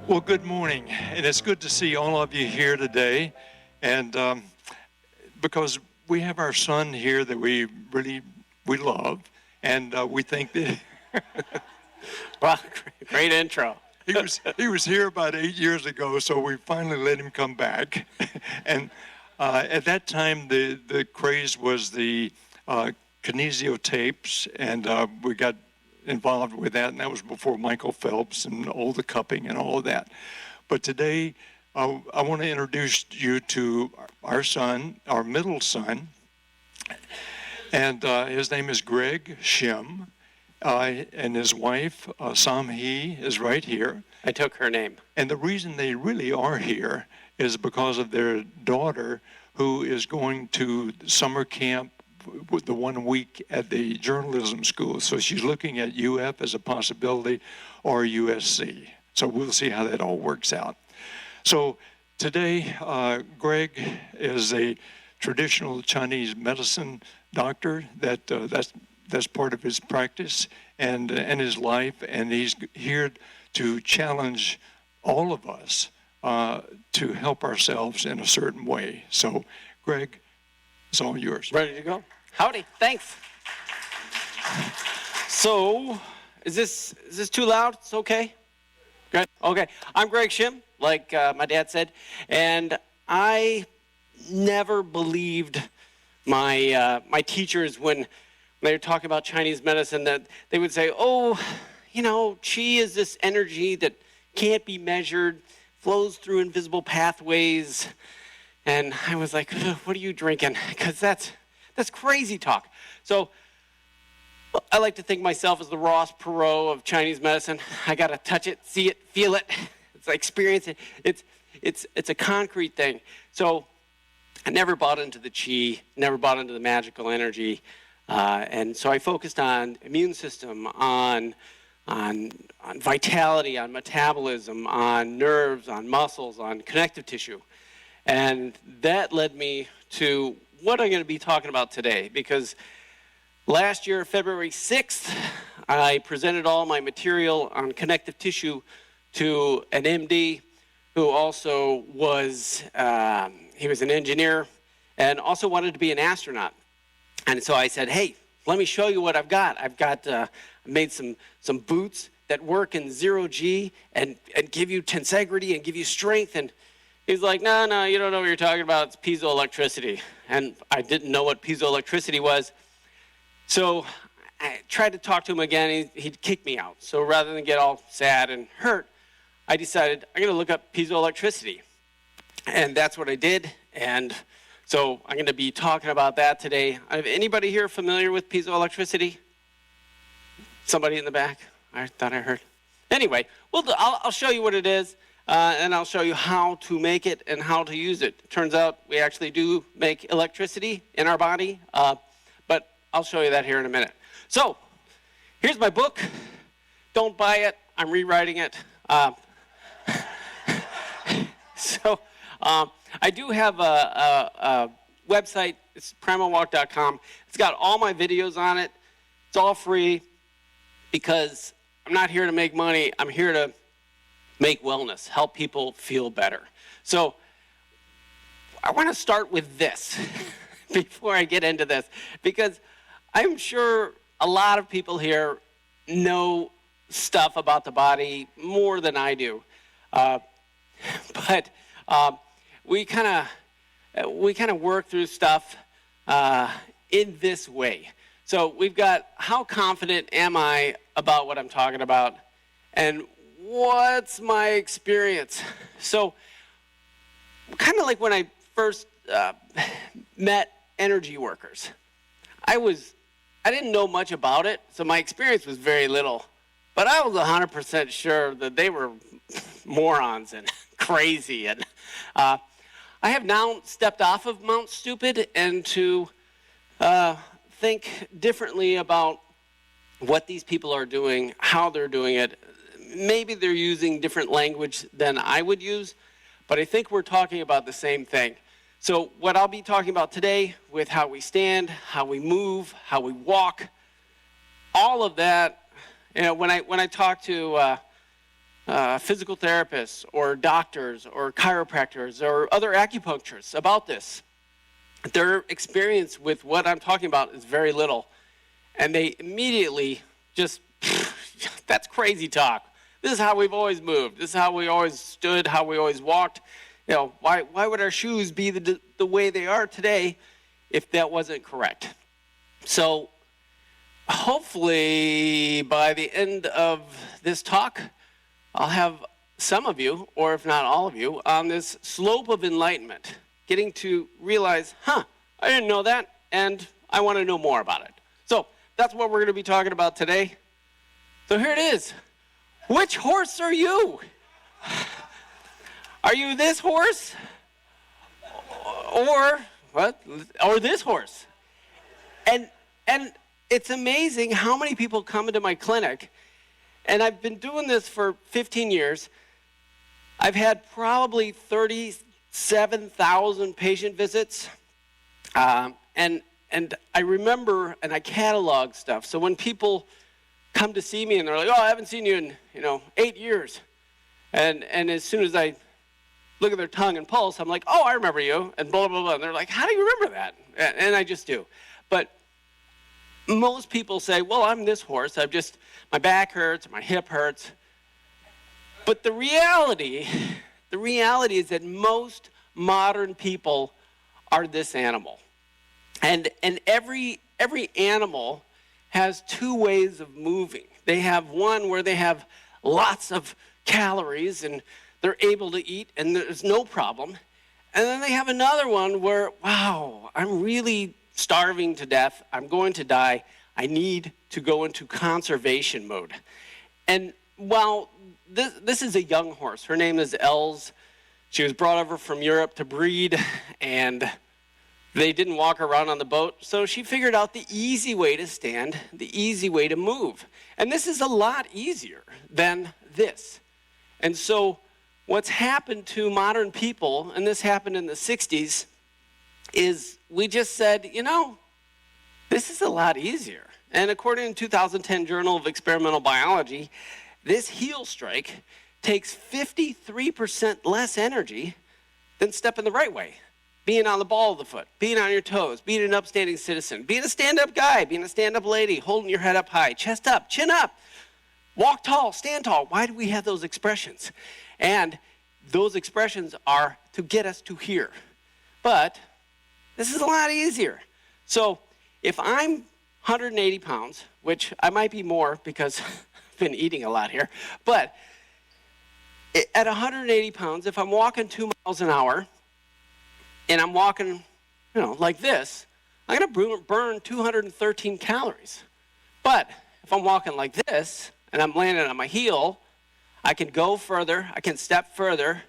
Well, good morning, and it's good to see all of you here today. And because we have our son here that we love, and we think that Well, great intro. he was here about 8 years ago, so we finally let him come back. And at that time, the craze was the kinesiotapes, and we got involved with that, and that was before Michael Phelps and all the cupping and all of that. But today, I want to introduce you to our son, our middle son, and his name is Greg Shim, and his wife, Sam-Hee, is right here. I took her name. And the reason they really are here is because of their daughter, who is going to summer camp with the 1 week at the journalism school. So she's looking at UF as a possibility, or USC. So we'll see how that all works out. So today, Greg is a traditional Chinese medicine doctor. That's part of his practice and his life, and he's here to challenge all of us to help ourselves in a certain way. So, Greg, it's all yours. Ready to go? Howdy, thanks. So, is this too loud? It's okay? Good? Okay. I'm Greg Shim, like my dad said, and I never believed my teachers when they were talking about Chinese medicine, that they would say, oh, you know, qi is this energy that can't be measured, flows through invisible pathways. And I was like, what are you drinking? Because that's crazy talk. So I like to think myself as the Ross Perot of Chinese medicine. I got to touch it, see it, feel it. It's like experience it. It's a concrete thing. So I never bought into the qi, never bought into the magical energy. And so I focused on immune system, on vitality, on metabolism, on nerves, on muscles, on connective tissue. And that led me to what I'm going to be talking about today, because last year, February 6th, I presented all my material on connective tissue to an MD who also was, he was an engineer and also wanted to be an astronaut. And so I said, hey, let me show you what I've got. I made some boots that work in 0G and give you tensegrity and give you strength. And he's like, no, you don't know what you're talking about. It's piezoelectricity. And I didn't know what piezoelectricity was. So I tried to talk to him again. He'd kick me out. So rather than get all sad and hurt, I decided I'm going to look up piezoelectricity. And that's what I did. And so I'm going to be talking about that today. Anybody here familiar with piezoelectricity? Somebody in the back? I thought I heard. Anyway, I'll show you what it is, and I'll show you how to make it and how to use it. Turns out we actually do make electricity in our body, but I'll show you that here in a minute. So here's my book. Don't buy it. I'm rewriting it. I do have a website. It's primalwalk.com. It's got all my videos on it. It's all free because I'm not here to make money. I'm here to make wellness, help people feel better. So I want to start with this before I get into this, because I'm sure a lot of people here know stuff about the body more than I do. But we kind of work through stuff in this way. So we've got, how confident am I about what I'm talking about, and what's my experience? So kind of like when I first met energy workers. I didn't know much about it, so my experience was very little. But I was 100% sure that they were morons and crazy. And I have now stepped off of Mount Stupid and to think differently about what these people are doing, how they're doing it. Maybe they're using different language than I would use, but I think we're talking about the same thing. So what I'll be talking about today with how we stand, how we move, how we walk, all of that, you know, when I talk to physical therapists or doctors or chiropractors or other acupuncturists about this. Their experience with what I'm talking about is very little. And they immediately just, that's crazy talk. This is how we've always moved. This is how we always stood, how we always walked. You know, why would our shoes be the way they are today if that wasn't correct? So hopefully by the end of this talk, I'll have some of you, or if not all of you, on this slope of enlightenment, getting to realize, I didn't know that, and I want to know more about it. So that's what we're going to be talking about today. So here it is. Which horse are you? Are you this horse? Or what? Or this horse? And it's amazing how many people come into my clinic, and I've been doing this for 15 years. I've had probably 37,000 patient visits, and I remember and I catalog stuff. So when people come to see me and they're like, "Oh, I haven't seen you in 8 years," and as soon as I look at their tongue and pulse, I'm like, "Oh, I remember you," and blah blah blah. And they're like, "How do you remember that?" And I just do. But most people say, "Well, I'm this horse. My back hurts, my hip hurts." But the reality is that most modern people are this animal. And every animal has two ways of moving. They have one where they have lots of calories and they're able to eat and there's no problem. And then they have another one where, wow, I'm really starving to death. I'm going to die. I need to go into conservation mode. And while this is a young horse, her name is Els. She was brought over from Europe to breed, and they didn't walk around on the boat, so she figured out the easy way to stand, the easy way to move. And this is a lot easier than this. And so what's happened to modern people, and this happened in the 60s, is we just said, this is a lot easier. And according to 2010 Journal of Experimental Biology, this heel strike takes 53% less energy than stepping the right way. Being on the ball of the foot, being on your toes, being an upstanding citizen, being a stand-up guy, being a stand-up lady, holding your head up high, chest up, chin up, walk tall, stand tall. Why do we have those expressions? And those expressions are to get us to here. But this is a lot easier. So if I'm 180 pounds, which I might be more because I've been eating a lot here, but at 180 pounds, if I'm walking 2 miles an hour, and I'm walking, like this, I'm going to burn 213 calories. But if I'm walking like this, and I'm landing on my heel, I can go further, I can step further,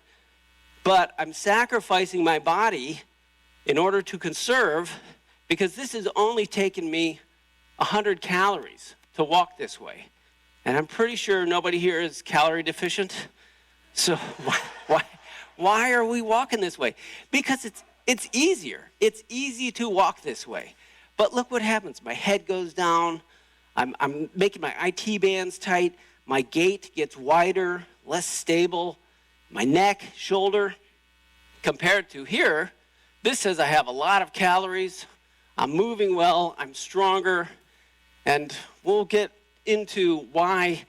but I'm sacrificing my body in order to conserve, because this has only taken me 100 calories to walk this way. And I'm pretty sure nobody here is calorie deficient. So why are we walking this way? Because it's easier. It's easy to walk this way. But look what happens. My head goes down. I'm making my IT bands tight. My gait gets wider, less stable. My neck, shoulder. Compared to here, this says I have a lot of calories. I'm moving well. I'm stronger. And we'll get into why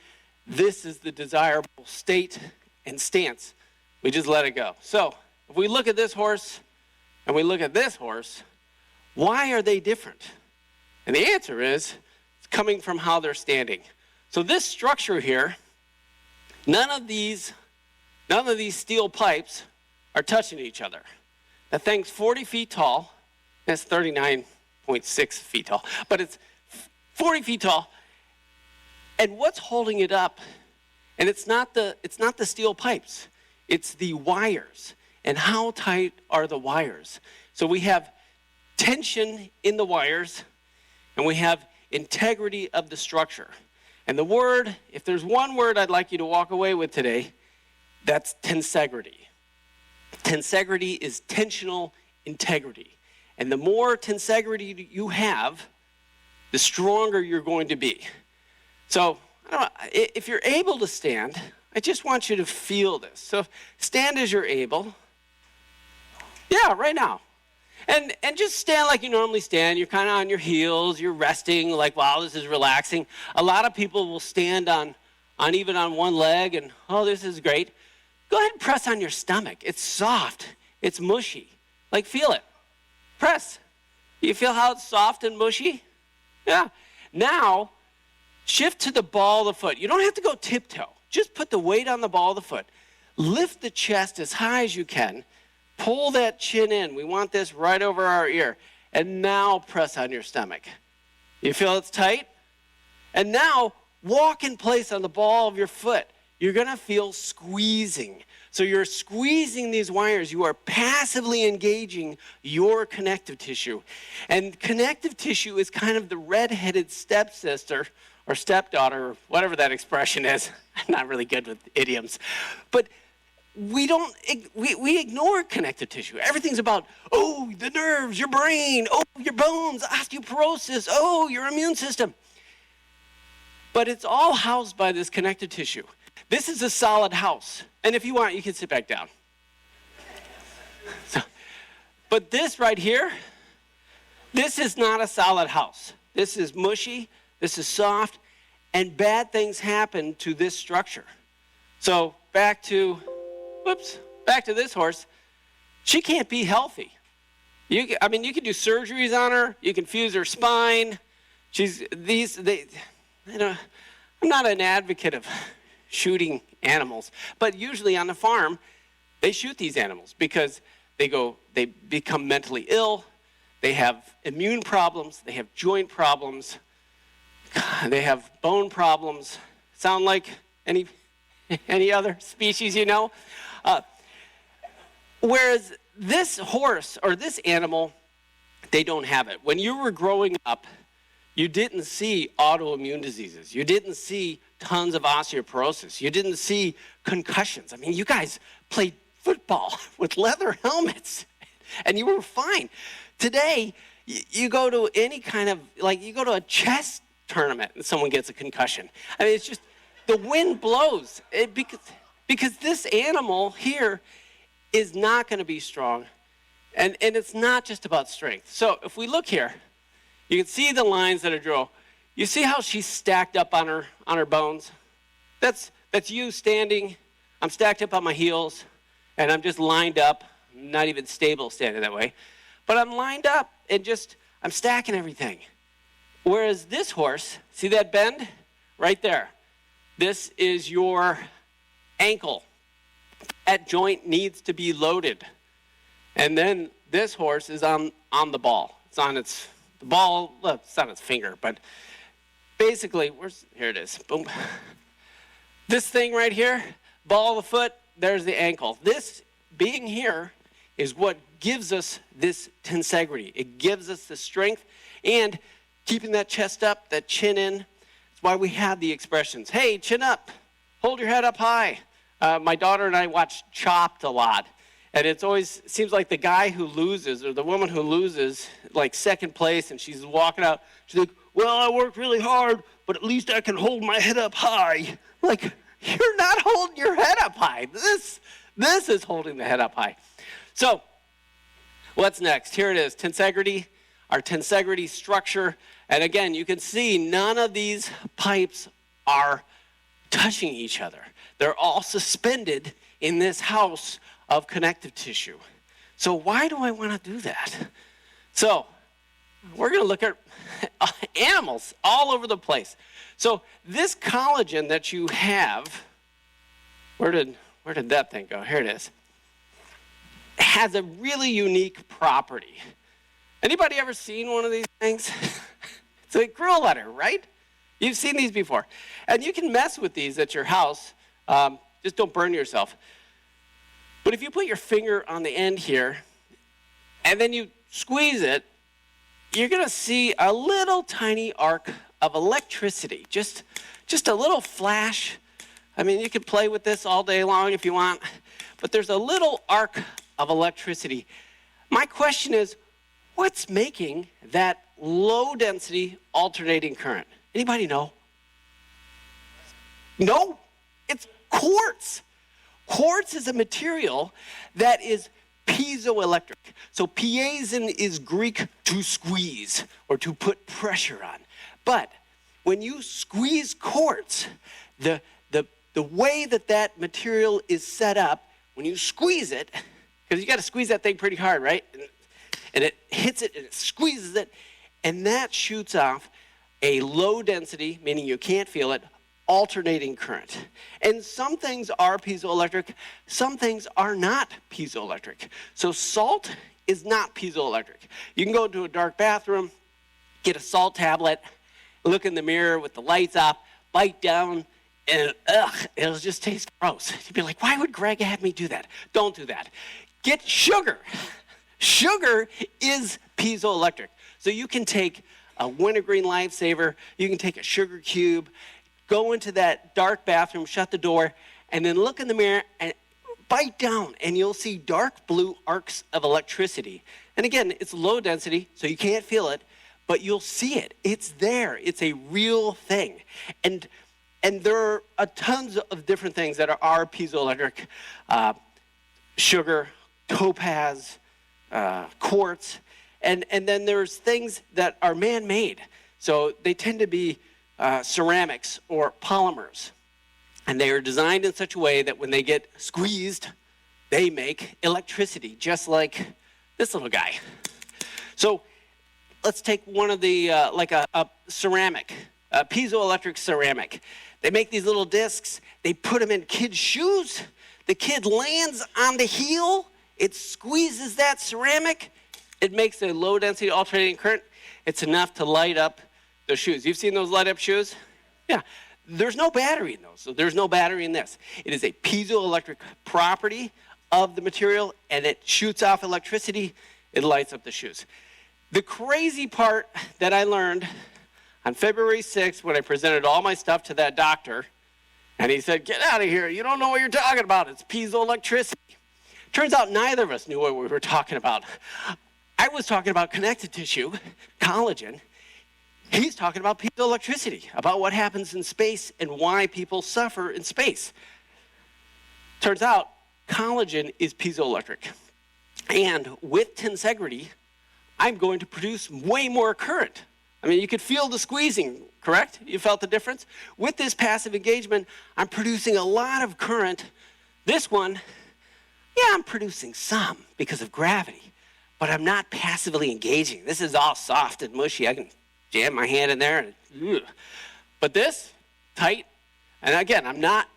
this is the desirable state and stance. We just let it go. So if we look at this horse and we look at this horse, why are they different? And the answer is it's coming from how they're standing. So this structure here, none of these steel pipes are touching each other. That thing's 40 feet tall. That's 39.6 feet tall, but it's 40 feet tall. And what's holding it up? And it's not the steel pipes. It's the wires. And how tight are the wires? So we have tension in the wires, and we have integrity of the structure. And the word, if there's one word I'd like you to walk away with today, that's tensegrity. Tensegrity is tensional integrity. And the more tensegrity you have, the stronger you're going to be. So, I don't know, if you're able to stand, I just want you to feel this. So stand as you're able. Yeah, right now. And just stand like you normally stand. You're kind of on your heels. You're resting like, wow, this is relaxing. A lot of people will stand on even on one leg and, oh, this is great. Go ahead and press on your stomach. It's soft. It's mushy. Like, feel it. Press. You feel how it's soft and mushy? Yeah. Now, shift to the ball of the foot. You don't have to go tiptoe. Just put the weight on the ball of the foot. Lift the chest as high as you can. Pull that chin in. We want this right over our ear. And now press on your stomach. You feel it's tight? And now walk in place on the ball of your foot. You're going to feel squeezing. So you're squeezing these wires. You are passively engaging your connective tissue. And connective tissue is kind of the red-headed stepsister or stepdaughter, or whatever that expression is. I'm not really good with idioms. But we ignore connective tissue. Everything's about, oh, the nerves, your brain, oh, your bones, osteoporosis, oh, your immune system. But it's all housed by this connective tissue. This is a solid house. And if you want, you can sit back down. But this right here, this is not a solid house. This is mushy, this is soft, and bad things happen to this structure. So back to this horse. She can't be healthy. You can do surgeries on her. You can fuse her spine. I'm not an advocate of shooting animals, but usually on the farm, they shoot these animals because they become mentally ill. They have immune problems. They have joint problems. They have bone problems. Sound like any other species you know? Whereas this horse or this animal, they don't have it. When you were growing up, you didn't see autoimmune diseases. You didn't see tons of osteoporosis. You didn't see concussions. I mean, you guys played football with leather helmets, and you were fine. Today, you go to any kind of, you go to a chess tournament and someone gets a concussion. I mean, it's just, the wind blows. Because this animal here is not going to be strong, and it's not just about strength. So if we look here, you can see the lines that are drawn. You see how she's stacked up on her bones? That's you standing. I'm stacked up on my heels, and I'm just lined up. I'm not even stable standing that way. But I'm lined up, and I'm stacking everything. Whereas this horse, see that bend? Right there. This is your ankle. That joint needs to be loaded. And then this horse is on the ball. It's on its finger, but basically, here it is. Boom. This thing right here, ball of the foot, there's the ankle. This being here is what gives us this tensegrity. It gives us the strength and keeping that chest up, that chin in. That's why we have the expressions. Hey, chin up. Hold your head up high. My daughter and I watch Chopped a lot. And it always seems like the guy who loses or the woman who loses, like second place, and she's walking out. She's like, well, I worked really hard, but at least I can hold my head up high. Like, you're not holding your head up high. This is holding the head up high. So, what's next? Here it is, tensegrity, our tensegrity structure. And again, you can see none of these pipes are touching each other. They're all suspended in this house of connective tissue. So why do I want to do that? So we're going to look at animals all over the place. So this collagen that you have, where did that thing go? Here it is. Has a really unique property. Anybody ever seen one of these things? It's a grill letter, right? You've seen these before. And you can mess with these at your house. Just don't burn yourself. But if you put your finger on the end here, and then you squeeze it, you're going to see a little tiny arc of electricity, just a little flash. I mean, you can play with this all day long if you want, but there's a little arc of electricity. My question is, what's making that low-density alternating current? Anybody know? No? Quartz. Quartz is a material that is piezoelectric. So piezo is Greek to squeeze or to put pressure on. But when you squeeze quartz, the way that material is set up, when you squeeze it, because you got to squeeze that thing pretty hard, right? And it hits it and it squeezes it, and that shoots off a low density, meaning you can't feel it, alternating current. And some things are piezoelectric, some things are not piezoelectric. So salt is not piezoelectric. You can go into a dark bathroom, get a salt tablet, look in the mirror with the lights off, bite down, and it'll just taste gross. You'd be like, why would Greg have me do that? Don't do that. Get sugar. Sugar is piezoelectric. So you can take a wintergreen lifesaver, you can take a sugar cube, go into that dark bathroom, shut the door, and then look in the mirror and bite down, and you'll see dark blue arcs of electricity. And again, it's low density, so you can't feel it, but you'll see it. It's there. It's a real thing. And there are tons of different things that are piezoelectric. Sugar, topaz, quartz, and then there's things that are man-made. So they tend to be ceramics or polymers. And they are designed in such a way that when they get squeezed, they make electricity, just like this little guy. So let's take one of the, like a ceramic, a piezoelectric ceramic. They make these little discs, they put them in kids' shoes, the kid lands on the heel, it squeezes that ceramic, it makes a low density alternating current. It's enough to light up the shoes. You've seen those light up shoes? Yeah. There's no battery in those, so there's no battery in this. It is a piezoelectric property of the material, and it shoots off electricity, it lights up the shoes. The crazy part that I learned on February 6th when I presented all my stuff to that doctor, and he said, get out of here, you don't know what you're talking about, it's piezoelectricity. Turns out neither of us knew what we were talking about. I was talking about connective tissue, collagen. He's talking about piezoelectricity, about what happens in space and why people suffer in space. Turns out collagen is piezoelectric. And with tensegrity, I'm going to produce way more current. I mean, you could feel the squeezing, correct? You felt the difference? With this passive engagement, I'm producing a lot of current. This one, yeah, I'm producing some because of gravity, but I'm not passively engaging. This is all soft and mushy. I can jam my hand in there. But this, tight, and again, I'm not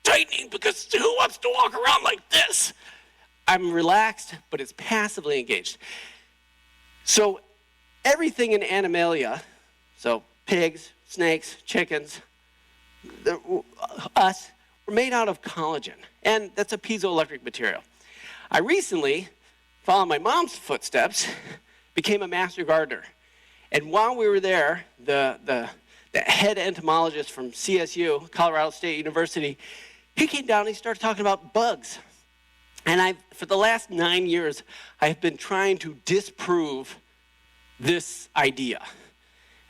tightening because who wants to walk around like this? I'm relaxed, but it's passively engaged. So everything in Animalia, so pigs, snakes, chickens, us, we're made out of collagen, and that's a piezoelectric material. I recently, following my mom's footsteps, became a master gardener. And while we were there, the head entomologist from CSU, Colorado State University, he came down and he started talking about bugs. And for the last 9 years, I've been trying to disprove this idea.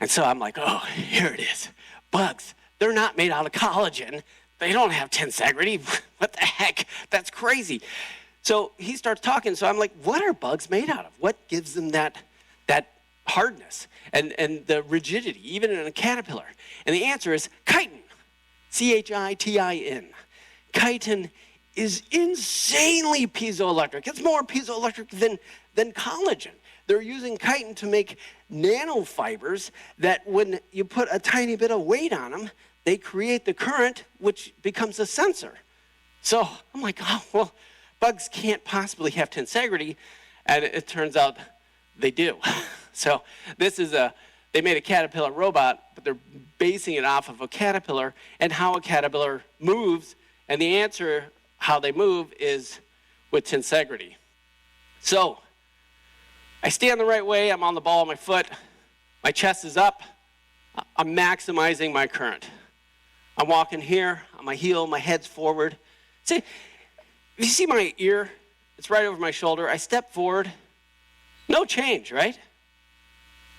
And so I'm like, oh, here it is. Bugs, they're not made out of collagen. They don't have tensegrity. What the heck? That's crazy. So he starts talking, so I'm like, what are bugs made out of? What gives them that hardness and the rigidity, even in a caterpillar? And the answer is chitin, C-H-I-T-I-N. Chitin is insanely piezoelectric. It's more piezoelectric than collagen. They're using chitin to make nanofibers that when you put a tiny bit of weight on them, they create the current, which becomes a sensor. So I'm like, oh, well, bugs can't possibly have tensegrity, and it turns out they do. So this is they made a caterpillar robot, but they're basing it off of a caterpillar and how a caterpillar moves, and the answer, how they move, is with tensegrity. So I stand the right way, I'm on the ball of my foot, my chest is up, I'm maximizing my current. I'm walking here, on my heel, my head's forward. See, if you see my ear, it's right over my shoulder. I step forward, no change, right?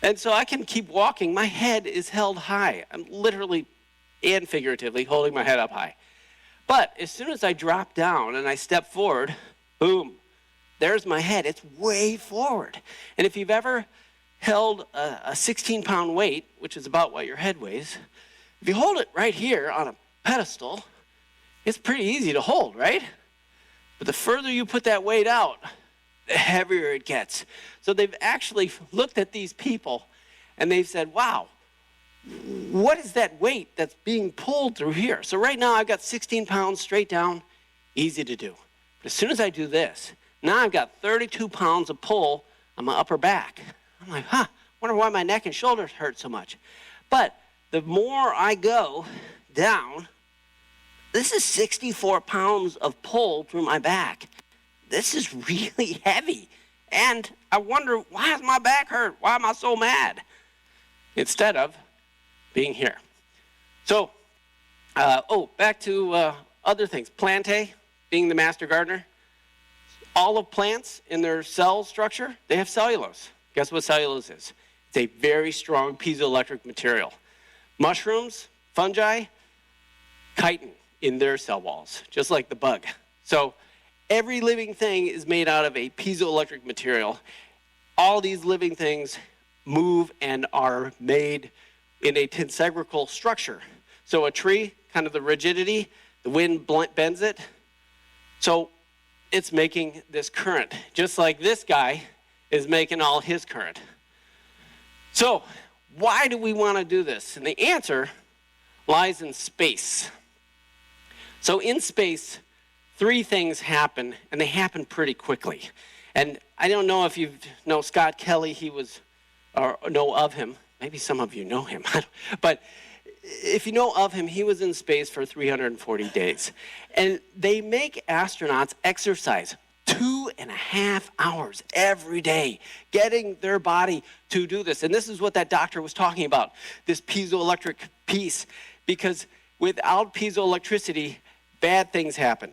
And so I can keep walking. My head is held high. I'm literally and figuratively holding my head up high. But as soon as I drop down and I step forward, boom, there's my head. It's way forward. And if you've ever held a 16-pound weight, which is about what your head weighs, if you hold it right here on a pedestal, it's pretty easy to hold, right? But the further you put that weight out, the heavier it gets. So they've actually looked at these people and they've said, wow, what is that weight that's being pulled through here? So right now I've got 16 pounds straight down, easy to do. But as soon as I do this, now I've got 32 pounds of pull on my upper back. I'm like, wonder why my neck and shoulders hurt so much. But the more I go down, this is 64 pounds of pull through my back. This is really heavy. And I wonder, why does my back hurt? Why am I so mad? Instead of being here. So, back to other things. Plantae, being the master gardener. All of plants in their cell structure, they have cellulose. Guess what cellulose is? It's a very strong piezoelectric material. Mushrooms, fungi, chitin in their cell walls, just like the bug. So every living thing is made out of a piezoelectric material. All these living things move and are made in a tensegrical structure. So a tree, kind of the rigidity, the wind bends it. So it's making this current, just like this guy is making all his current. So why do we want to do this? And the answer lies in space. So in space, three things happen, and they happen pretty quickly. And I don't know if you know Scott Kelly, he was, or know of him. Maybe some of you know him. But if you know of him, he was in space for 340 days. And they make astronauts exercise 2.5 hours every day, getting their body to do this. And this is what that doctor was talking about, this piezoelectric piece. Because without piezoelectricity, bad things happen.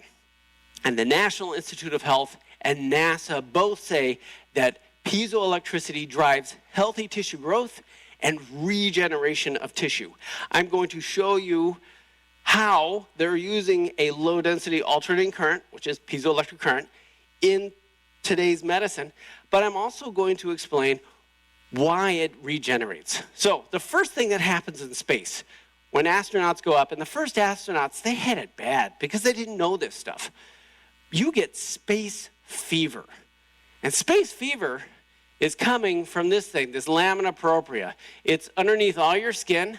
And the National Institute of Health and NASA both say that piezoelectricity drives healthy tissue growth and regeneration of tissue. I'm going to show you how they're using a low-density alternating current, which is piezoelectric current, in today's medicine, but I'm also going to explain why it regenerates. So the first thing that happens in space, when astronauts go up, and the first astronauts, they had it bad because they didn't know this stuff. You get space fever. And space fever is coming from this thing, this lamina propria. It's underneath all your skin,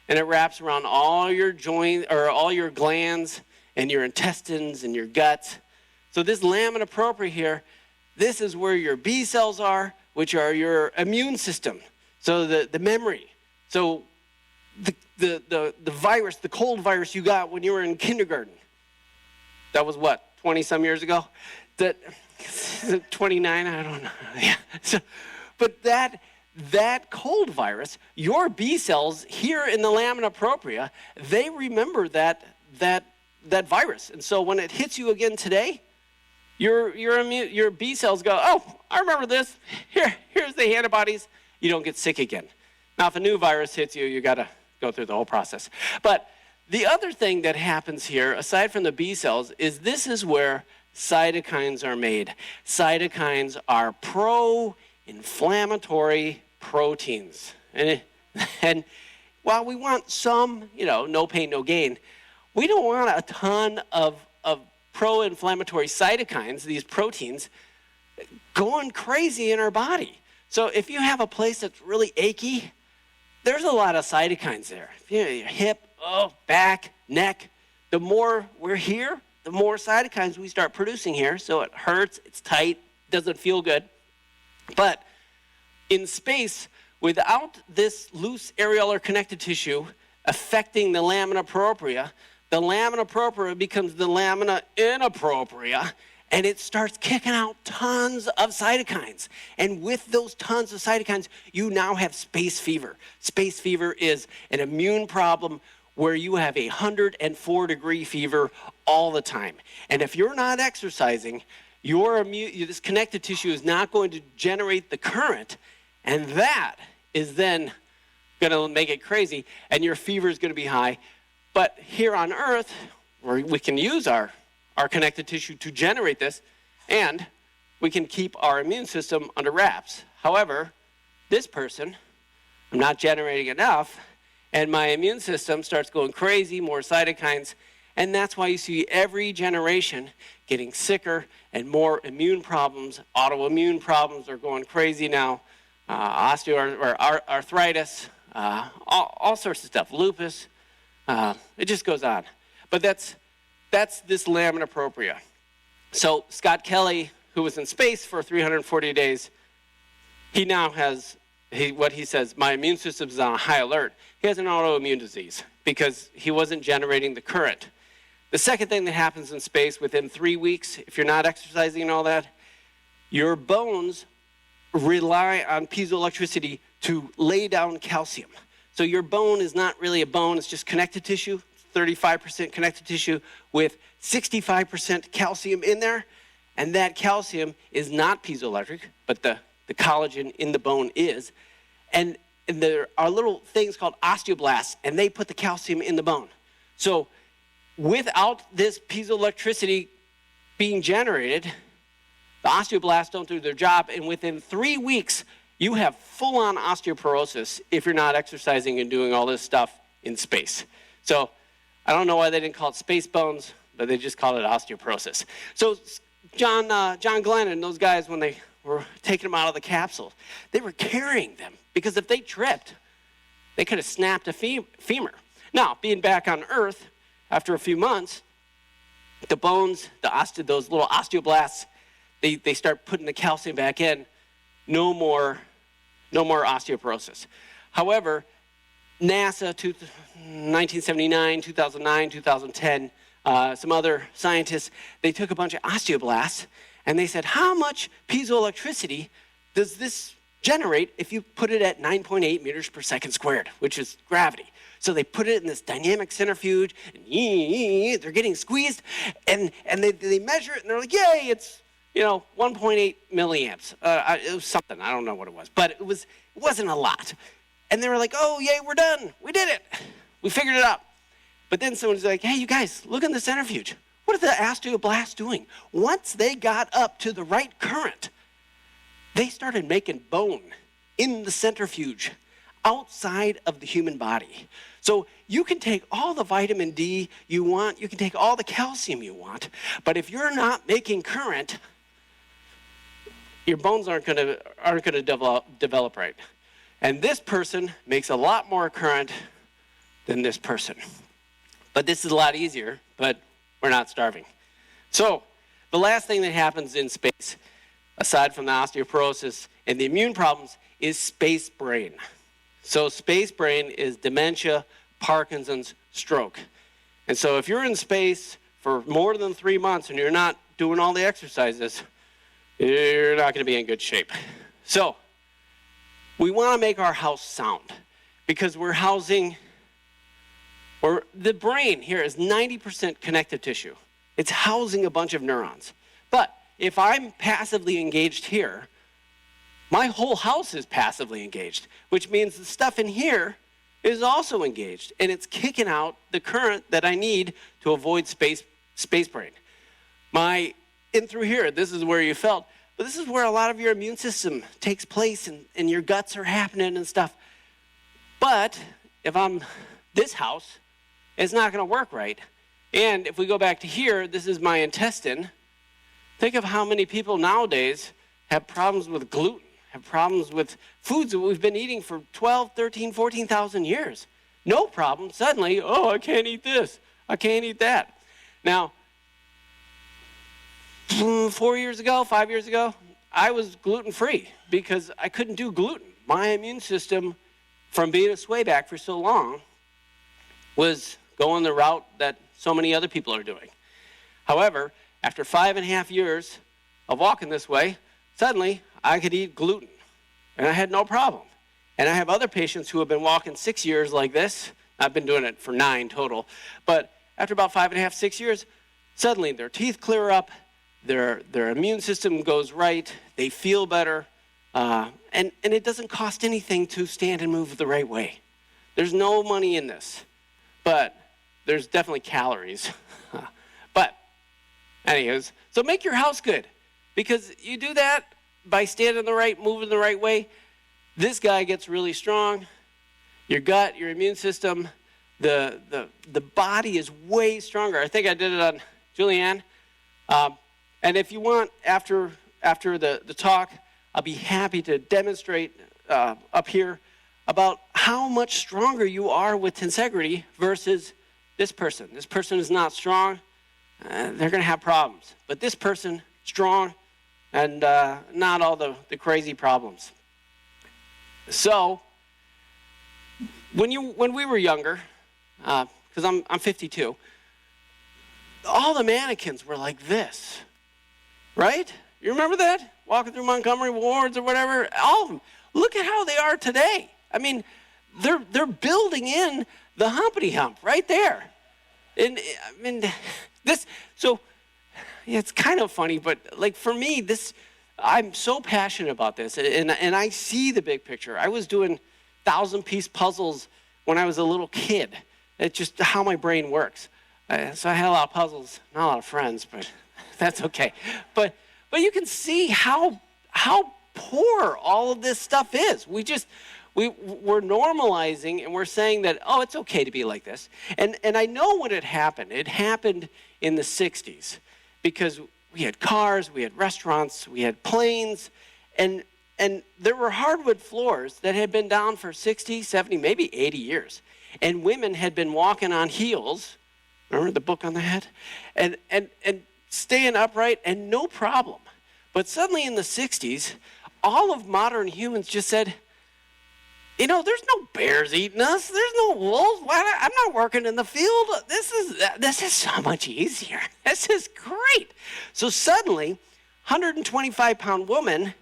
and it wraps around all your joints, or all your glands, and your intestines, and your guts. So this lamina propria here, this is where your B cells are, which are your immune system. So the memory. So the virus, the cold virus you got when you were in kindergarten. That was what, 20 some years ago? 29, I don't know. Yeah. So, but that cold virus, your B cells here in the lamina propria, they remember that virus. And so when it hits you again today, your B cells go, oh, I remember this. Here's the antibodies. You don't get sick again. Now, if a new virus hits you, you got to go through the whole process. But the other thing that happens here, aside from the B cells, is this is where cytokines are made. Cytokines are pro-inflammatory proteins. And while we want some, no pain, no gain, we don't want a ton of pro-inflammatory cytokines, these proteins, going crazy in our body. So if you have a place that's really achy, there's a lot of cytokines there. Your hip, back, neck, the more we're here, the more cytokines we start producing here. So it hurts, it's tight, doesn't feel good. But in space, without this loose areolar connective tissue affecting the lamina propria, the lamina propria becomes the lamina inappropriate, and it starts kicking out tons of cytokines. And with those tons of cytokines, you now have space fever. Space fever is an immune problem where you have 104-degree fever all the time. And if you're not exercising, this connective tissue is not going to generate the current, and that is then going to make it crazy, and your fever is going to be high. But here on Earth, where we can use our connective tissue to generate this, and we can keep our immune system under wraps. However, this person, I'm not generating enough, and my immune system starts going crazy, more cytokines, and that's why you see every generation getting sicker and more immune problems. Autoimmune problems are going crazy now. Arthritis, all sorts of stuff, lupus, it just goes on. But that's this lamina propria. So Scott Kelly, who was in space for 340 days, he now has, what he says, my immune system is on high alert. He has an autoimmune disease because he wasn't generating the current. The second thing that happens in space within 3 weeks, if you're not exercising and all that, your bones rely on piezoelectricity to lay down calcium. So your bone is not really a bone, it's just connective tissue, 35% connective tissue with 65% calcium in there. And that calcium is not piezoelectric, but the collagen in the bone is. And there are little things called osteoblasts, and they put the calcium in the bone. So without this piezoelectricity being generated, the osteoblasts don't do their job, and within 3 weeks, you have full-on osteoporosis if you're not exercising and doing all this stuff in space. So I don't know why they didn't call it space bones, but they just called it osteoporosis. So John Glenn and those guys, when they were taking them out of the capsule, they were carrying them, because if they tripped, they could have snapped a femur. Now, being back on Earth, after a few months, the bones, those little osteoblasts, they start putting the calcium back in. No more osteoporosis. However, NASA, 1979, 2009, 2010, some other scientists, they took a bunch of osteoblasts and they said, how much piezoelectricity does this generate if you put it at 9.8 meters per second squared, which is gravity? So they put it in this dynamic centrifuge, and they're getting squeezed, and they measure it, and they're like, yay, it's 1.8 milliamps. It was something, I don't know what it was, but it wasn't a lot. And they were like, oh, yay, we're done. We did it. We figured it out. But then someone's like, hey, you guys, look in the centrifuge. What are the osteoblasts doing? Once they got up to the right current, they started making bone in the centrifuge outside of the human body. So you can take all the vitamin D you want, you can take all the calcium you want, but if you're not making current, your bones aren't going to develop right. And this person makes a lot more current than this person. But this is a lot easier, but we're not starving. So the last thing that happens in space, aside from the osteoporosis and the immune problems, is space brain. So space brain is dementia, Parkinson's, stroke. And so if you're in space for more than 3 months and you're not doing all the exercises, you're not going to be in good shape. So we want to make our house sound, because the brain here is 90% connective tissue. It's housing a bunch of neurons. But if I'm passively engaged here, my whole house is passively engaged, which means the stuff in here is also engaged, and it's kicking out the current that I need to avoid space brain. In through here, this is where you felt, but this is where a lot of your immune system takes place, and your guts are happening and stuff. But if I'm this house, it's not going to work right. And if we go back to here, this is my intestine. Think of how many people nowadays have problems with gluten, have problems with foods that we've been eating for 12, 13, 14,000 years. No problem. Suddenly, I can't eat this. I can't eat that. Now, 5 years ago, I was gluten-free because I couldn't do gluten. My immune system, from being a swayback for so long, was going the route that so many other people are doing. However, after 5.5 years of walking this way, suddenly I could eat gluten, and I had no problem. And I have other patients who have been walking 6 years like this. I've been doing it for 9 total. But after about 5.5, 6 years, suddenly their teeth clear up, their immune system goes right, they feel better, and it doesn't cost anything to stand and move the right way. There's no money in this. But there's definitely calories. But anyways, so make your house good, because you do that by standing the right, moving the right way. This guy gets really strong. Your gut, your immune system, the body is way stronger. I think I did it on Julianne. And if you want, after the talk, I'll be happy to demonstrate up here about how much stronger you are with tensegrity versus this person. This person is not strong. They're going to have problems. But this person, strong, and not all the crazy problems. So, when we were younger, because I'm 52, all the mannequins were like this, right? You remember that? Walking through Montgomery Wards or whatever, all of them. Look at how they are today. I mean, they're building in the humpity hump right there. And I mean, so it's kind of funny, but like for me, I'm so passionate about this, and I see the big picture. I was doing 1,000-piece puzzles when I was a little kid. It's just how my brain works. So I had a lot of puzzles, not a lot of friends, but that's okay. But you can see how poor all of this stuff is. We're normalizing, and we're saying that, oh, it's okay to be like this. And I know when it happened. It happened in the 60s because we had cars, we had restaurants, we had planes, and there were hardwood floors that had been down for 60, 70, maybe 80 years. And women had been walking on heels, remember the book on the head? And staying upright and no problem. But suddenly in the 60s, all of modern humans just said, you know, there's no bears eating us. There's no wolves. I'm not working in the field. This is so much easier. This is great. So suddenly, 125-pound woman,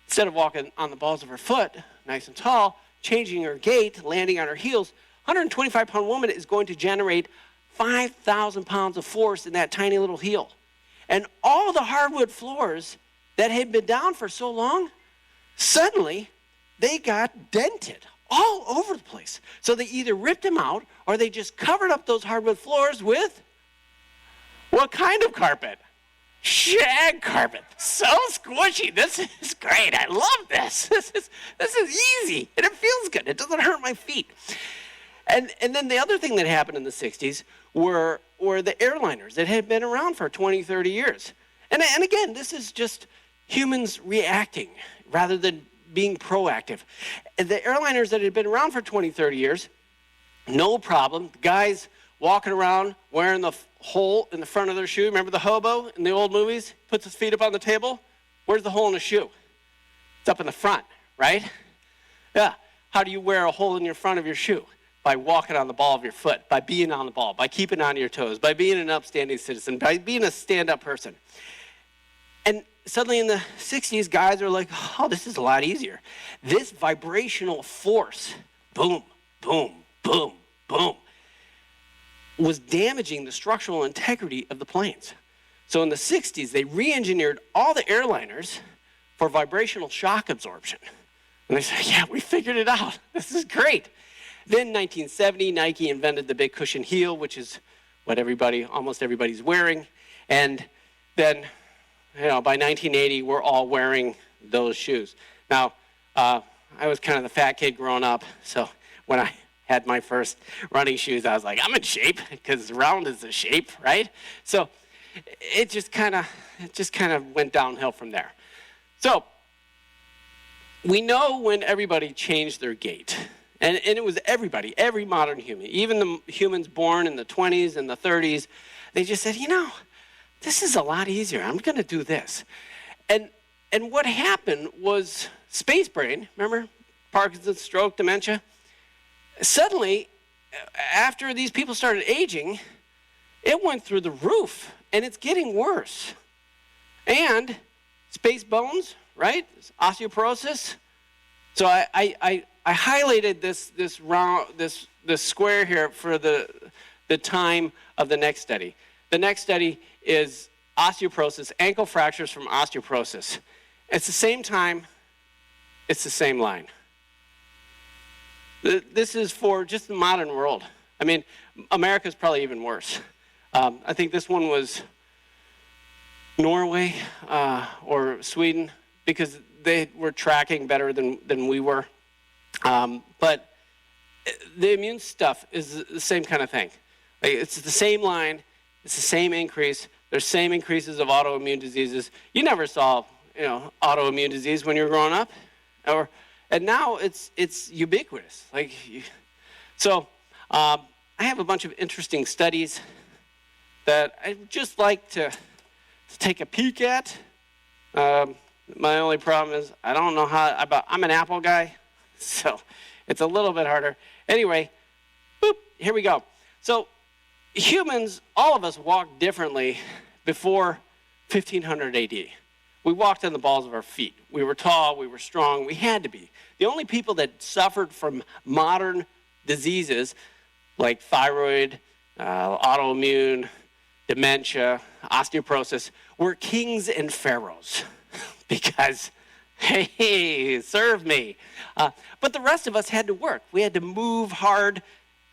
instead of walking on the balls of her foot, nice and tall, changing her gait, landing on her heels, 125-pound woman is going to generate 5,000 pounds of force in that tiny little heel. And all the hardwood floors that had been down for so long, suddenly they got dented all over the place. So they either ripped them out or they just covered up those hardwood floors with what kind of carpet? Shag carpet. So squishy. This is great. I love this. This is easy and it feels good. It doesn't hurt my feet. And then the other thing that happened in the 60s were the airliners that had been around for 20, 30 years. And again, this is just humans reacting rather than being proactive. The airliners that had been around for 20, 30 years, no problem. The guys walking around wearing the hole in the front of their shoe. Remember the hobo in the old movies? Puts his feet up on the table. Where's the hole in the shoe? It's up in the front, right? Yeah. How do you wear a hole in your front of your shoe? By walking on the ball of your foot, by being on the ball, by keeping on your toes, by being an upstanding citizen, by being a stand-up person. And suddenly in the 60s, guys are like, oh, this is a lot easier. This vibrational force, boom, boom, boom, boom, was damaging the structural integrity of the planes. So in the 60s, they re-engineered all the airliners for vibrational shock absorption. And they said, yeah, we figured it out. This is great. Then 1970, Nike invented the big cushion heel, which is what almost everybody's wearing. And then, by 1980, we're all wearing those shoes. Now, I was kind of the fat kid growing up, so when I had my first running shoes, I was like, I'm in shape, because round is the shape, right? So it just kind of went downhill from there. So we know when everybody changed their gait. And it was everybody, every modern human, even the humans born in the 20s and the 30s, they just said, this is a lot easier. I'm going to do this. And what happened was space brain, remember? Parkinson's, stroke, dementia. Suddenly, after these people started aging, it went through the roof, and it's getting worse. And space bones, right? Osteoporosis. So I highlighted this square here for the time of the next study. The next study is osteoporosis, ankle fractures from osteoporosis. It's the same time, it's the same line. This is for just the modern world. I mean, America's probably even worse. I think this one was Norway or Sweden, because they were tracking better than we were. But the immune stuff is the same kind of thing. Like, it's the same line, it's the same increase. There's same increases of autoimmune diseases. You never saw, autoimmune disease when you were growing up, and now it's ubiquitous. So I have a bunch of interesting studies that I'd just like to take a peek at. My only problem is I don't know I'm an Apple guy, so it's a little bit harder. Anyway, boop, here we go. So humans, all of us walked differently before 1500 AD. We walked on the balls of our feet. We were tall, we were strong, we had to be. The only people that suffered from modern diseases like thyroid, autoimmune, dementia, osteoporosis were kings and pharaohs because, hey, serve me. But the rest of us had to work. We had to move hard.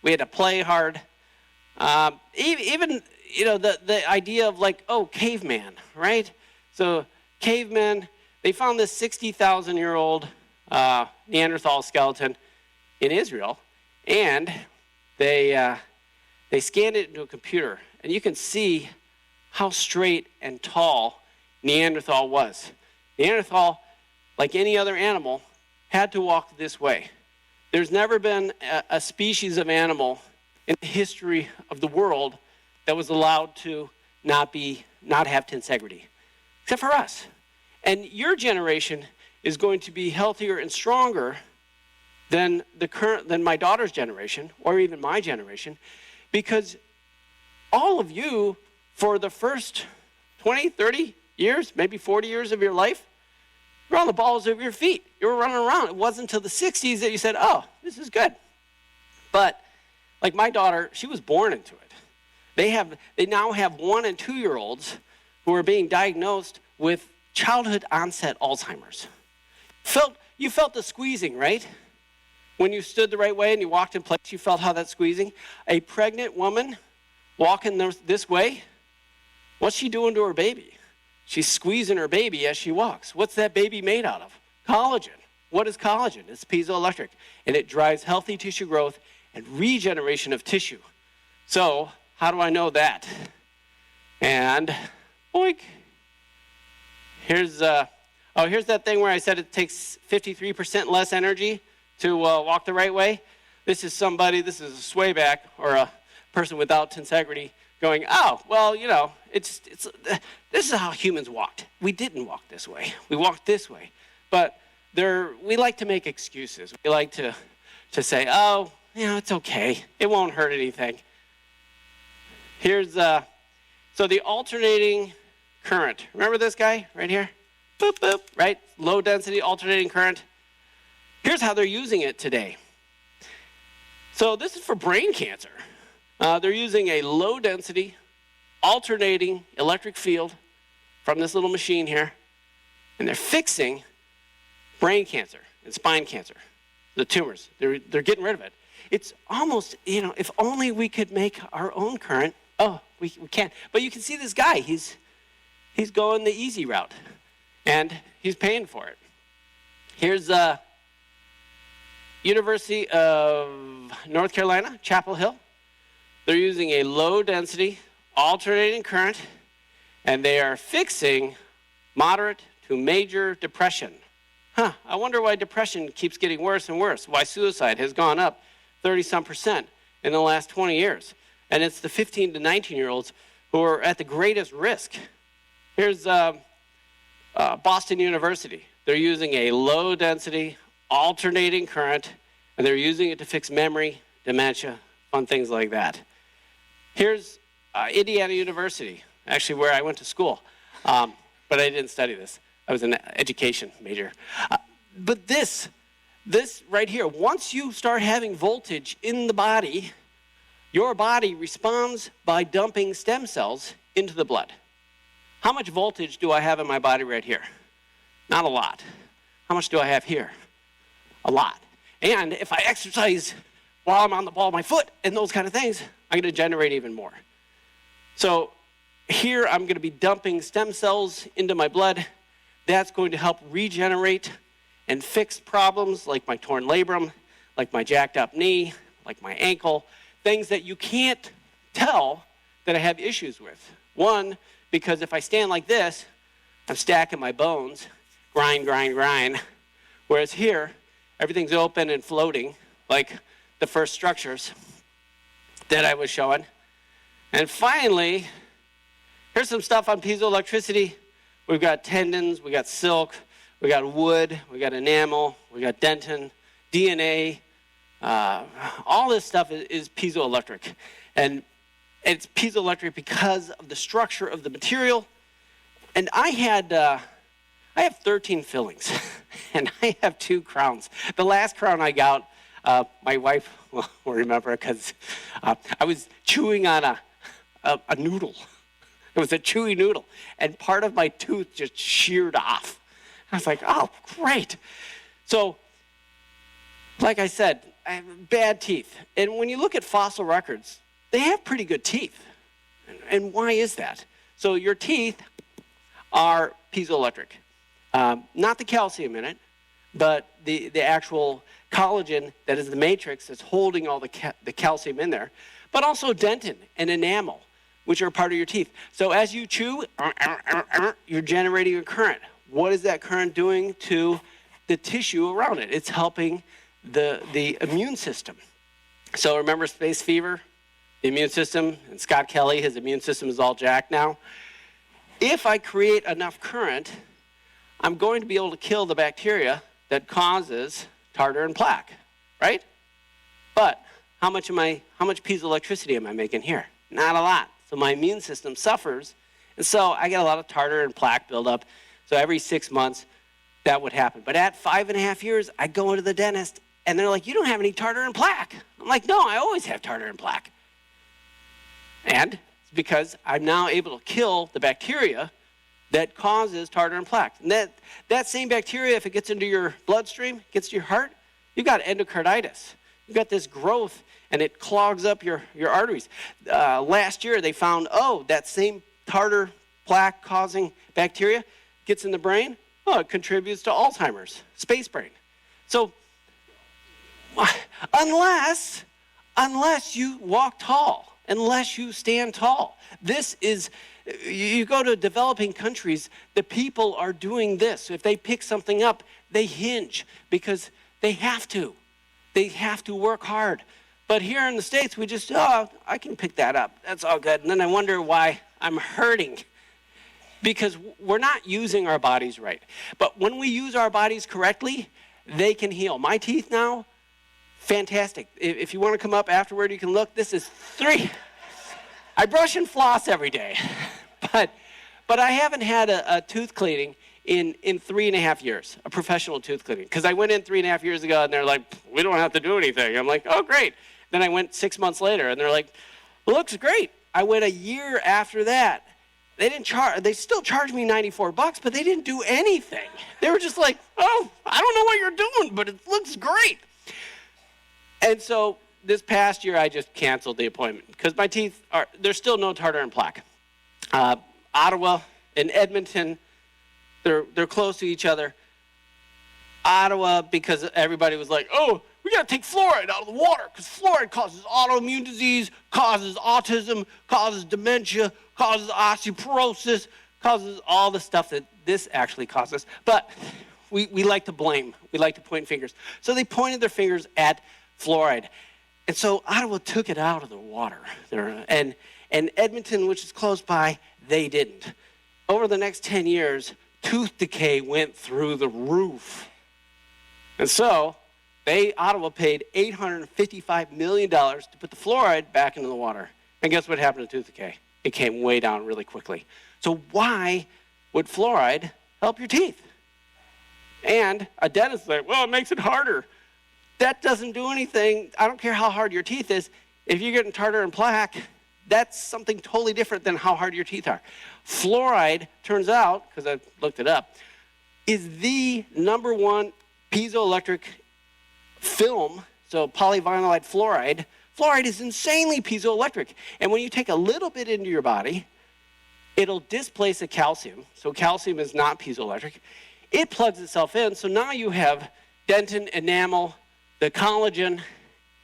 We had to play hard. Even, the idea of caveman, right? So cavemen, they found this 60,000-year-old Neanderthal skeleton in Israel, and they scanned it into a computer, and you can see how straight and tall Neanderthal was. Neanderthal, like any other animal, had to walk this way. There's never been a species of animal in the history of the world that was allowed to not have tensegrity, except for us. And your generation is going to be healthier and stronger than my daughter's generation, or even my generation, because all of you, for the first 20, 30 years, maybe 40 years of your life, you were on the balls of your feet. You were running around. It wasn't until the 60s that you said, oh, this is good. But like my daughter, she was born into it. They now have 1 and 2 year olds who are being diagnosed with childhood onset Alzheimer's. You felt the squeezing, right? When you stood the right way and you walked in place, you felt how that squeezing. A pregnant woman walking this way, what's she doing to her baby? She's squeezing her baby as she walks. What's that baby made out of? Collagen. What is collagen? It's piezoelectric, and it drives healthy tissue growth and regeneration of tissue. So how do I know that? And boink. Here's that thing where I said it takes 53% less energy to walk the right way. This is a sway back, or a person without tensegrity going, oh, well, this is how humans walked. We didn't walk this way. We walked this way. But we like to make excuses. We like to say, oh, it's okay. It won't hurt anything. Here's, so the alternating current. Remember this guy right here? Boop, boop, right? Low density alternating current. Here's how they're using it today. So this is for brain cancer. They're using a low density alternating electric field from this little machine here, and they're fixing brain cancer and spine cancer, the tumors. They're getting rid of it. It's almost, if only we could make our own current. Oh, we can't. But you can see this guy. He's going the easy route, and he's paying for it. Here's University of North Carolina, Chapel Hill. They're using a low-density alternating current, and they are fixing moderate to major depression. I wonder why depression keeps getting worse and worse, why suicide has gone up 30-some% in the last 20 years. And it's the 15 to 19-year-olds who are at the greatest risk. Here's Boston University. They're using a low-density alternating current, and they're using it to fix memory, dementia, fun things like that. Here's Indiana University, actually where I went to school, but I didn't study this. I was an education major. But this right here, once you start having voltage in the body, your body responds by dumping stem cells into the blood. How much voltage do I have in my body right here? Not a lot. How much do I have here? A lot. And if I exercise while I'm on the ball of my foot and those kind of things, I'm going to generate even more. So here I'm going to be dumping stem cells into my blood. That's going to help regenerate and fix problems like my torn labrum, like my jacked up knee, like my ankle, things that you can't tell that I have issues with. One, because if I stand like this, I'm stacking my bones, grind, grind, grind. Whereas here, everything's open and floating, like the first structures that I was showing. And finally, here's some stuff on piezoelectricity. We've got tendons, we got silk, we got wood, we got enamel, we got dentin, DNA. All this stuff is piezoelectric. And it's piezoelectric because of the structure of the material. And I have 13 fillings, and I have 2 crowns. The last crown I got, my wife will remember because I was chewing on a noodle. It was a chewy noodle, and part of my tooth just sheared off. I was like, oh, great. So, like I said, I have bad teeth. And when you look at fossil records, they have pretty good teeth. And why is that? So your teeth are piezoelectric. Not the calcium in it, but the actual collagen that is the matrix that's holding all the calcium in there, but also dentin and enamel, which are part of your teeth. So as you chew, you're generating a current. What is that current doing to the tissue around it? It's helping the immune system. So remember space fever, the immune system, and Scott Kelly, his immune system is all jacked now. If I create enough current, I'm going to be able to kill the bacteria that causes tartar and plaque, right? But how much piezoelectricity am I making here? Not a lot. So my immune system suffers, and so I get a lot of tartar and plaque buildup. So every 6 months, that would happen. But at 5.5 years, I go into the dentist, and they're like, you don't have any tartar and plaque. I'm like, no, I always have tartar and plaque. And it's because I'm now able to kill the bacteria that causes tartar and plaque. And that same bacteria, if it gets into your bloodstream, gets to your heart, you've got endocarditis. You've got this growth, and it clogs up your arteries. Last year, they found, that same tartar plaque causing bacteria gets in the brain, it contributes to Alzheimer's, space brain. So unless you walk tall, unless you stand tall, this is, you go to developing countries, the people are doing this. If they pick something up, they hinge because they have to. They have to work hard. But here in the States, we just, I can pick that up. That's all good. And then I wonder why I'm hurting. Because we're not using our bodies right. But when we use our bodies correctly, they can heal. My teeth now, fantastic. If you want to come up afterward, you can look. This is 3. I brush and floss every day. But I haven't had a tooth cleaning in 3.5 years, a professional tooth cleaning. Because I went in 3.5 years ago, and they're like, we don't have to do anything. I'm like, oh, great. Then I went 6 months later, and they're like, looks great. I went a year after that. They still charged me $94, but they didn't do anything. They were just like, oh, I don't know what you're doing, but it looks great. And so this past year, I just canceled the appointment because my teeth there's still no tartar and plaque. Ottawa and Edmonton, they're close to each other. Ottawa, because everybody was like, oh, we got to take fluoride out of the water because fluoride causes autoimmune disease, causes autism, causes dementia, causes osteoporosis, causes all the stuff that this actually causes. But we like to blame. We like to point fingers. So they pointed their fingers at fluoride. And so Ottawa took it out of the water. And Edmonton, which is close by, they didn't. Over the next 10 years, tooth decay went through the roof. And so Ottawa paid $855 million to put the fluoride back into the water. And guess what happened to tooth decay? It came way down really quickly. So why would fluoride help your teeth? And a dentist is like, well, it makes it harder. That doesn't do anything. I don't care how hard your teeth is. If you're getting tartar and plaque, that's something totally different than how hard your teeth are. Fluoride, turns out, because I looked it up, is the #1 piezoelectric film so polyvinylide fluoride. Fluoride is insanely piezoelectric. And when you take a little bit into your body, it'll displace the calcium. So calcium is not piezoelectric. It plugs itself in. So now you have dentin, enamel, the collagen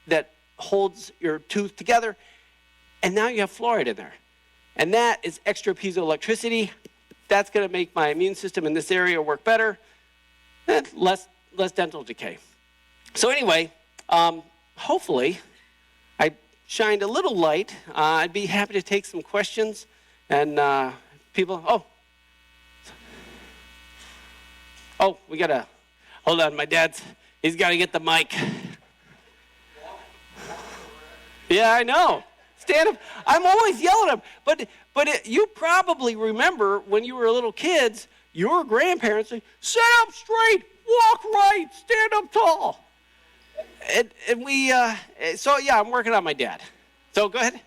that holds your tooth together. And now you have fluoride in there. And that is extra piezoelectricity. That's going to make my immune system in this area work better. And less dental decay. So anyway, hopefully I shined a little light. I'd be happy to take some questions. And people, we got to, hold on, he's got to get the mic. Yeah, I know. Stand up. I'm always yelling at him. But you probably remember when you were little kids, your grandparents say, sit up straight, walk right, stand up tall. And we, I'm working on my dad. So go ahead.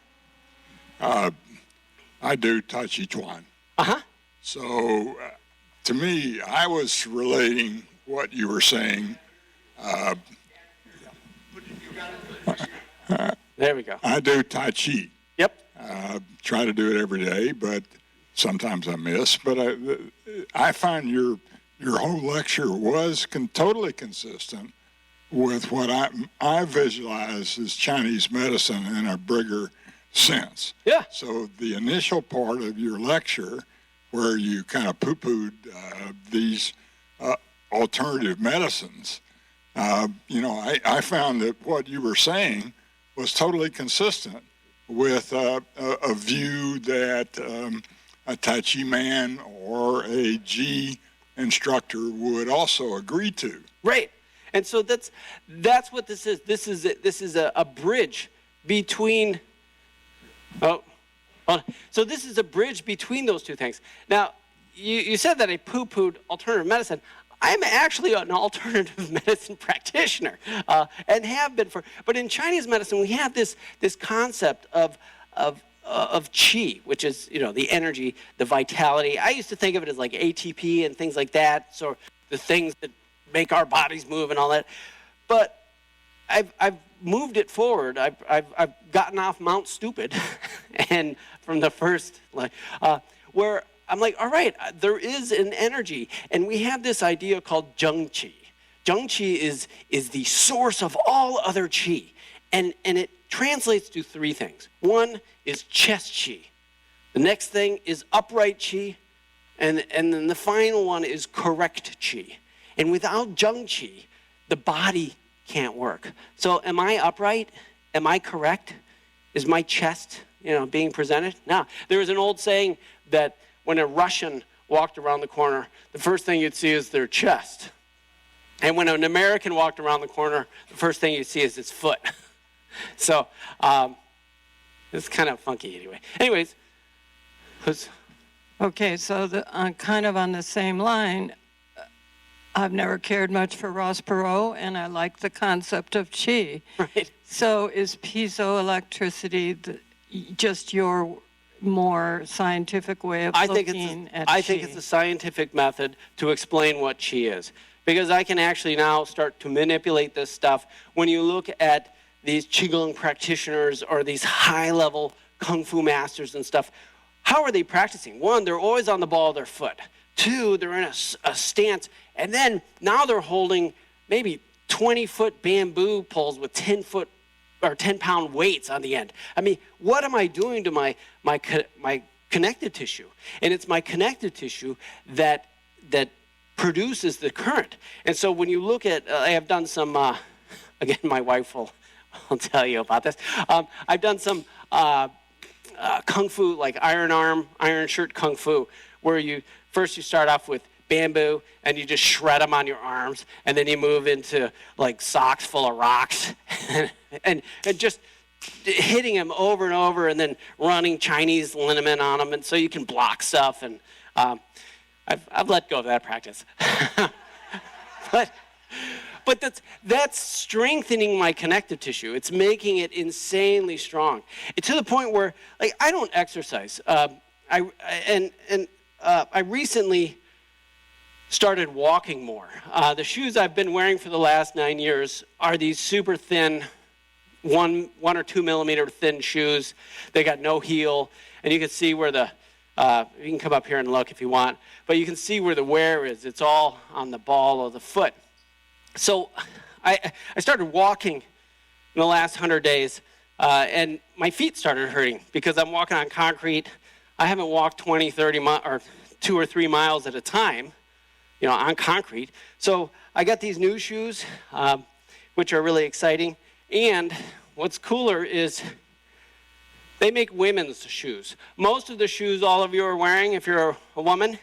I do Tai Chi Chuan. Uh-huh. So to me, I was relating what you were saying. There we go. I do Tai Chi. Yep. Try to do it every day, but sometimes I miss. But I find your whole lecture was totally consistent with what I visualize as Chinese medicine in a bigger sense. Yeah. So the initial part of your lecture, where you kind of poo-pooed these alternative medicines, I found that what you were saying was totally consistent with a view that a Tai Chi man or a G instructor would also agree to. Right. And so that's what this is. This is a bridge between. So this is a bridge between those two things. Now, you said that I poo-pooed alternative medicine. I'm actually an alternative medicine practitioner, and have been for. But in Chinese medicine, we have this concept of qi, which is the energy, the vitality. I used to think of it as like ATP and things like that. So the things that make our bodies move and all that. But I've moved it forward. I've gotten off Mount Stupid, and from the first where I'm like, all right, there is an energy, and we have this idea called zheng qi. Zheng qi is the source of all other qi, and it translates to three things. One is chest qi. The next thing is upright qi, and then the final one is correct qi. And without zheng qi, the body can't work. So am I upright? Am I correct? Is my chest, being presented? No. There was an old saying that when a Russian walked around the corner, the first thing you'd see is their chest. And when an American walked around the corner, the first thing you'd see is his foot. So it's kind of funky anyway. Anyways, Okay, so kind of on the same line, I've never cared much for Ross Perot, and I like the concept of qi. Right. So is piezoelectricity just your more scientific way of looking at qi? I think it's a scientific method to explain what qi is. Because I can actually now start to manipulate this stuff. When you look at these Qigong practitioners or these high-level Kung Fu masters and stuff, how are they practicing? One, they're always on the ball of their foot. Two, they're in a stance. And then now they're holding maybe 20-foot bamboo poles with 10-foot or 10-pound weights on the end. I mean, what am I doing to my connective tissue? And it's my connective tissue that produces the current. And so when you look at, I have done some, again, my wife will tell you about this. I've done some Kung Fu, like iron shirt Kung Fu, where you start off with bamboo and you just shred them on your arms, and then you move into like socks full of rocks and just hitting them over and over, and then running Chinese liniment on them, and so you can block stuff. And I've let go of that practice. But that's strengthening my connective tissue. It's making it insanely strong, to the point where, like, I don't exercise. I recently started walking more. The shoes I've been wearing for the last 9 years are these super thin, 1 or 2 millimeter thin shoes. They got no heel, and you can see where you can come up here and look if you want, but you can see where the wear is. It's all on the ball of the foot. So I started walking in the last 100 days, and my feet started hurting because I'm walking on concrete. I haven't walked 20, 30 miles or 2 or 3 miles at a time, on concrete. So I got these new shoes, which are really exciting. And what's cooler is they make women's shoes. Most of the shoes all of you are wearing, if you're a woman,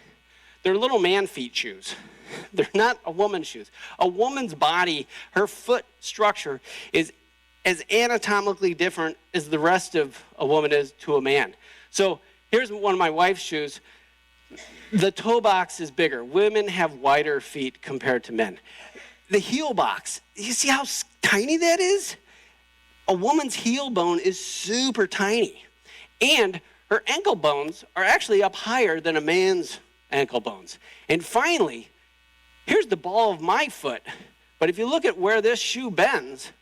they're little man feet shoes. They're not a woman's shoes. A woman's body, her foot structure is as anatomically different as the rest of a woman is to a man. So here's one of my wife's shoes. The toe box is bigger. Women have wider feet compared to men. The heel box, you see how tiny that is? A woman's heel bone is super tiny. And her ankle bones are actually up higher than a man's ankle bones. And finally, here's the ball of my foot. But if you look at where this shoe bends,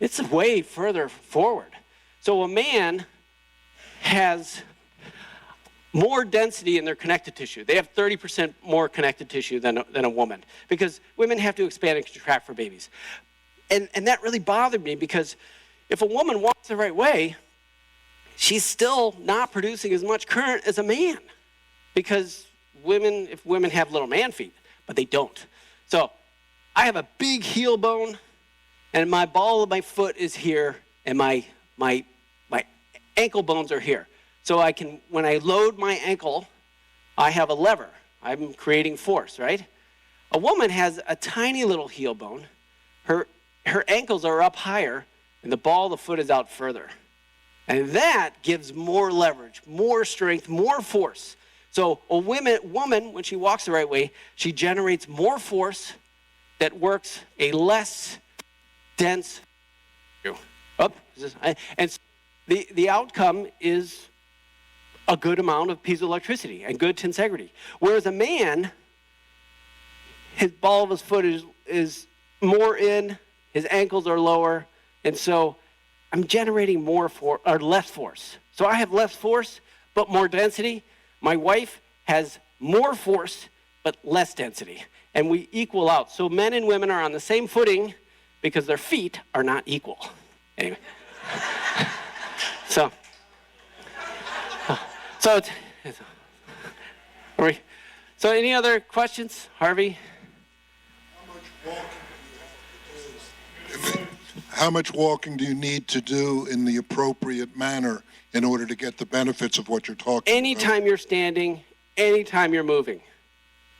it's way further forward. So a man has more density in their connective tissue. They have 30% more connective tissue than a woman because women have to expand and contract for babies. And that really bothered me because if a woman walks the right way, she's still not producing as much current as a man because if women have little man feet, but they don't. So I have a big heel bone and my ball of my foot is here and my ankle bones are here. So when I load my ankle, I have a lever. I'm creating force, right? A woman has a tiny little heel bone. Her ankles are up higher, and the ball of the foot is out further. And that gives more leverage, more strength, more force. So a woman, when she walks the right way, she generates more force that works a less dense. And the outcome is a good amount of piezoelectricity and good tensegrity. Whereas a man, his ball of his foot is more in, his ankles are lower, and so I'm generating less force. So I have less force, but more density. My wife has more force, but less density. And we equal out. So men and women are on the same footing because their feet are not equal. Anyway. So any other questions, Harvey? How much walking do you need to do in the appropriate manner in order to get the benefits of what you're talking about? Anytime you're standing, anytime you're moving.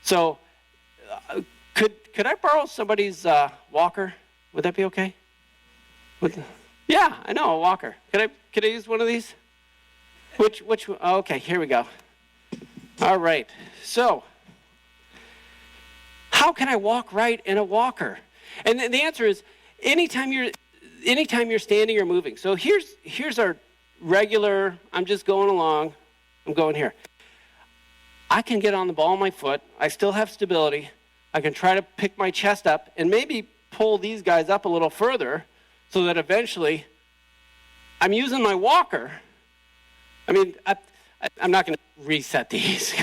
So could I borrow somebody's walker? Would that be okay? Yeah, I know, a walker. Could I use one of these? Which okay, here we go. All right. So how can I walk right in a walker? And the answer is anytime you're standing or moving. So here's our regular, I'm just going along, I'm going here. I can get on the ball of my foot, I still have stability, I can try to pick my chest up and maybe pull these guys up a little further so that eventually I'm using my walker. I mean, I'm not going to reset these,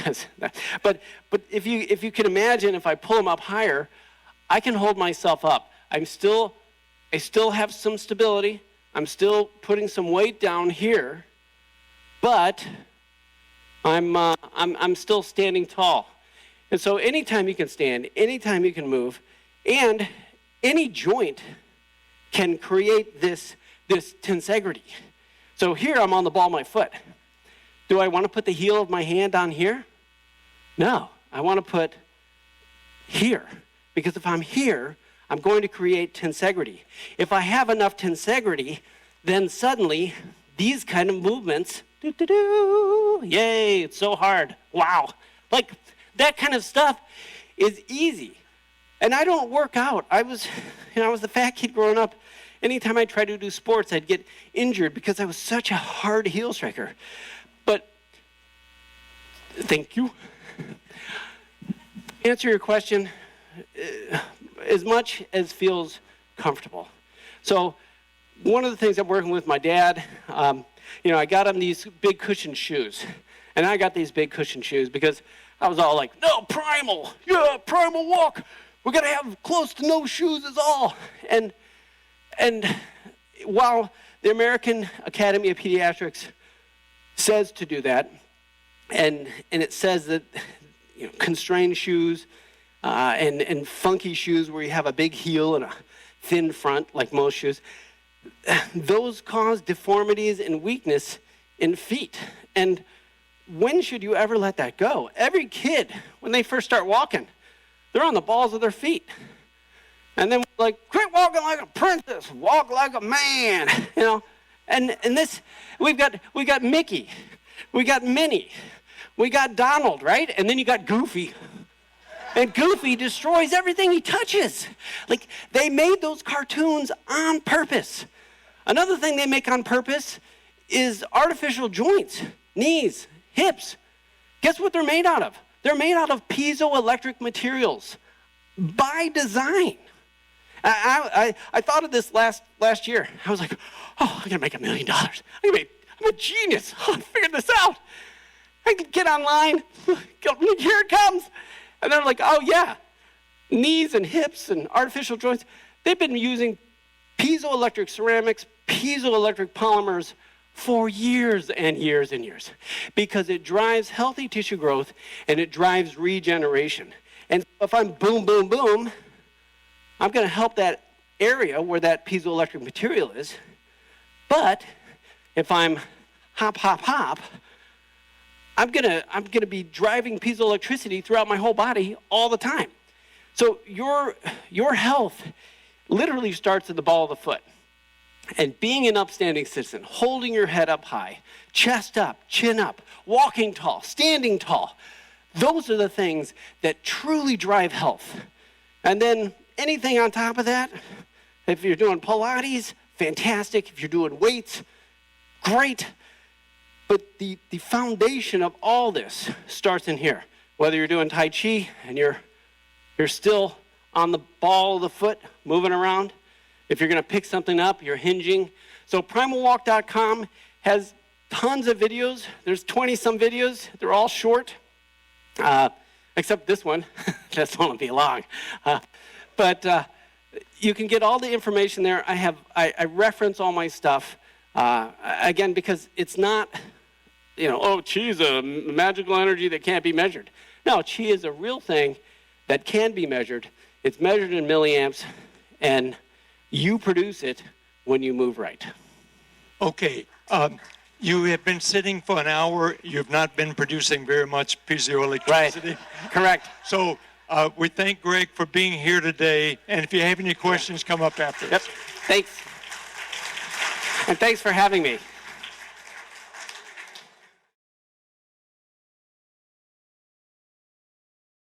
but if you can imagine, if I pull them up higher, I can hold myself up. I still have some stability. I'm still putting some weight down here, but I'm still standing tall. And so anytime you can stand, anytime you can move, and any joint can create this tensegrity. So here I'm on the ball of my foot. Do I want to put the heel of my hand on here? No, I want to put here. Because if I'm here, I'm going to create tensegrity. If I have enough tensegrity, then suddenly these kind of movements, yay, it's so hard. Wow. Like that kind of stuff is easy. And I don't work out. I was the fat kid growing up. Anytime I tried to do sports, I'd get injured because I was such a hard heel striker. But thank you. answer your question, as much as feels comfortable. So one of the things I'm working with my dad, I got him these big cushion shoes. And I got these big cushion shoes because I was all like, no, primal, yeah, primal walk. We're going to have close to no shoes is all. And while the American Academy of Pediatrics says to do that, and it says that constrained shoes and funky shoes where you have a big heel and a thin front like most shoes, those cause deformities and weakness in feet. And when should you ever let that go? Every kid, when they first start walking, they're on the balls of their feet. And then like, quit walking like a princess, walk like a man, And this, we've got Mickey, we got Minnie, we got Donald, right? And then you got Goofy. And Goofy destroys everything he touches. Like, they made those cartoons on purpose. Another thing they make on purpose is artificial joints, knees, hips. Guess what they're made out of? They're made out of piezoelectric materials by design. I thought of this last year. I was like, oh, I'm gonna make $1 million. I'm a genius. I figured this out. I can get online, here it comes. And they're like, oh yeah, knees and hips and artificial joints. They've been using piezoelectric ceramics, piezoelectric polymers for years and years and years because it drives healthy tissue growth and it drives regeneration. And if I'm boom, boom, boom, I'm going to help that area where that piezoelectric material is. But if I'm hop, hop, hop, I'm gonna be driving piezoelectricity throughout my whole body all the time. So your health literally starts at the ball of the foot. And being an upstanding citizen, holding your head up high, chest up, chin up, walking tall, standing tall, those are the things that truly drive health. And then anything on top of that, if you're doing Pilates, fantastic. If you're doing weights, great. But the foundation of all this starts in here. Whether you're doing Tai Chi and you're still on the ball of the foot, moving around. If you're going to pick something up, you're hinging. So primalwalk.com has tons of videos. There's 20-some videos. They're all short, except this one. That's won't be long. But you can get all the information there. I reference all my stuff, again, because it's not, chi is a magical energy that can't be measured. No, chi is a real thing that can be measured. It's measured in milliamps, and you produce it when you move right. Okay. You have been sitting for an hour. You've not been producing very much piezoelectricity. Right. Correct. So we thank Greg for being here today. And if you have any questions, come up after. Yep. Thanks. And thanks for having me.